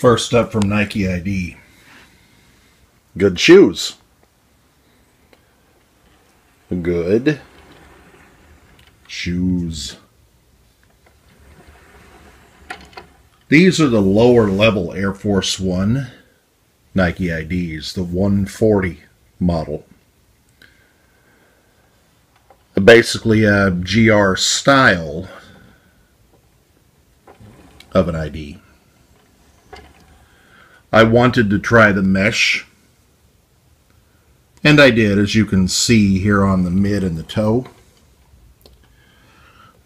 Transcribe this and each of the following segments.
First up from Nike ID. Good shoes. Good shoes. These are the lower level Air Force One Nike IDs, the 140 model. Basically a GR style of an ID. I wanted to try the mesh, and I did, as you can see here on the mid and the toe.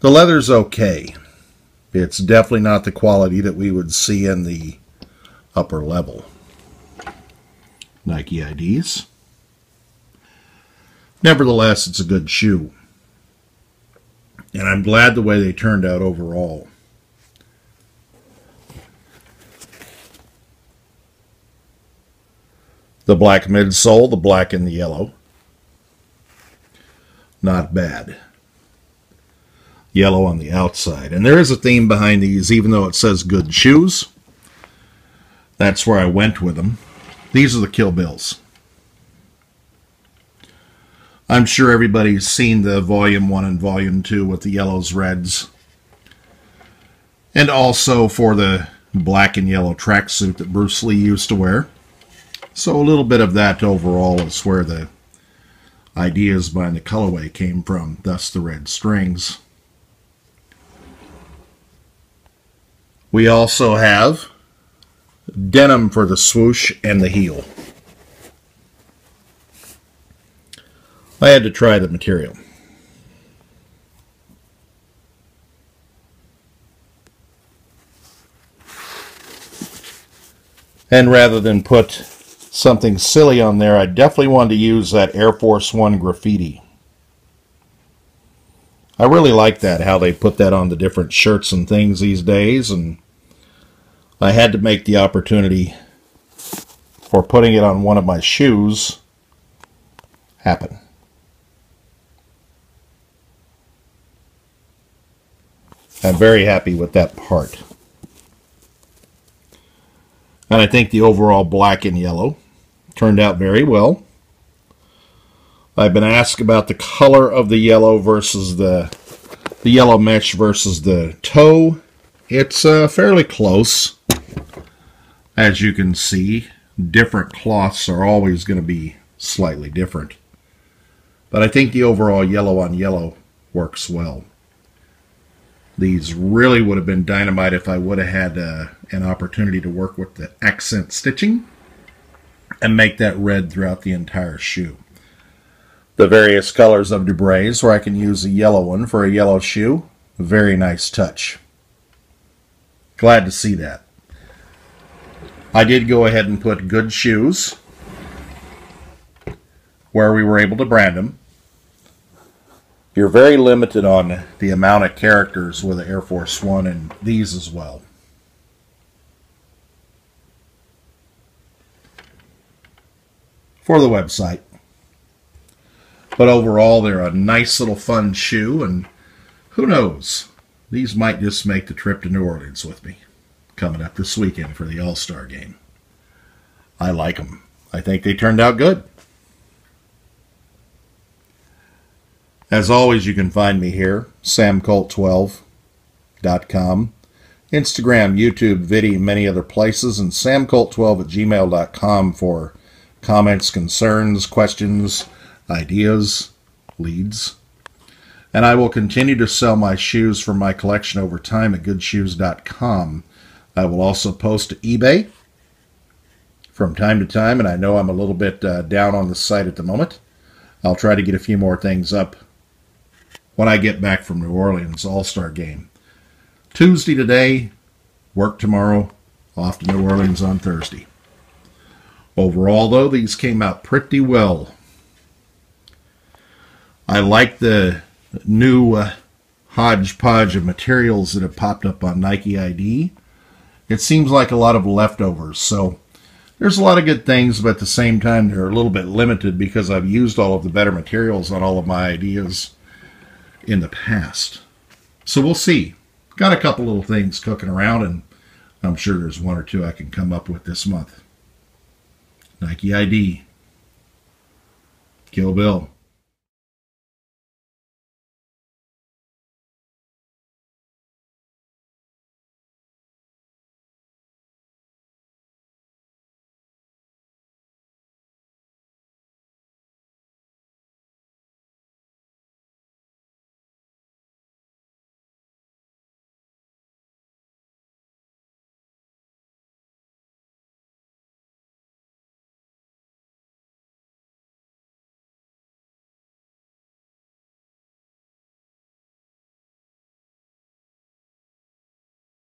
The leather's okay. It's definitely not the quality that we would see in the upper level Nike IDs. Nevertheless, it's a good shoe. And I'm glad the way they turned out overall. The black midsole, the black and the yellow. Not bad. Yellow on the outside. And there is a theme behind these, even though it says good shoes. That's where I went with them. These are the Kill Bills. I'm sure everybody's seen the Volume 1 and Volume 2 with the yellows, reds. And also for the black and yellow tracksuit that Bruce Lee used to wear. So a little bit of that overall is where the ideas behind the colorway came from, thus the red strings. We also have denim for the swoosh and the heel. I had to try the material. And rather than put something silly on there, I definitely wanted to use that Air Force One graffiti. I really like that, how they put that on the different shirts and things these days, and I had to make the opportunity for putting it on one of my shoes happen. I'm very happy with that part. And I think the overall black and yellow turned out very well. I've been asked about the color of the yellow versus the yellow mesh versus the toe. It's fairly close. As you can see, different cloths are always going to be slightly different. But I think the overall yellow on yellow works well. These really would have been dynamite if I would have had an opportunity to work with the accent stitching and make that red throughout the entire shoe. The various colors of Dubrays, where I can use a yellow one for a yellow shoe. Very nice touch. Glad to see that. I did go ahead and put good shoes where we were able to brand them. You're very limited on the amount of characters with the Air Force One and these as well. For the website. But overall, they're a nice little fun shoe, and who knows, these might just make the trip to New Orleans with me coming up this weekend for the All-Star game. I like them. I think they turned out good. As always, you can find me here, samcolt12.com, Instagram, YouTube, Vidi, many other places, and samcolt12@gmail.com for comments, concerns, questions, ideas, leads. And I will continue to sell my shoes from my collection over time at goodshoes.com. I will also post to eBay from time to time, and I know I'm a little bit down on the site at the moment. I'll try to get a few more things up when I get back from New Orleans All-Star game. Tuesday today, work tomorrow, off to New Orleans on Thursday. Overall, though, these came out pretty well. I like the new hodgepodge of materials that have popped up on Nike ID. It seems like a lot of leftovers, so there's a lot of good things, but at the same time, they're a little bit limited because I've used all of the better materials on all of my ideas in the past. So we'll see. Got a couple little things cooking around, and I'm sure there's one or two I can come up with this month. Nike ID. Kill Bill.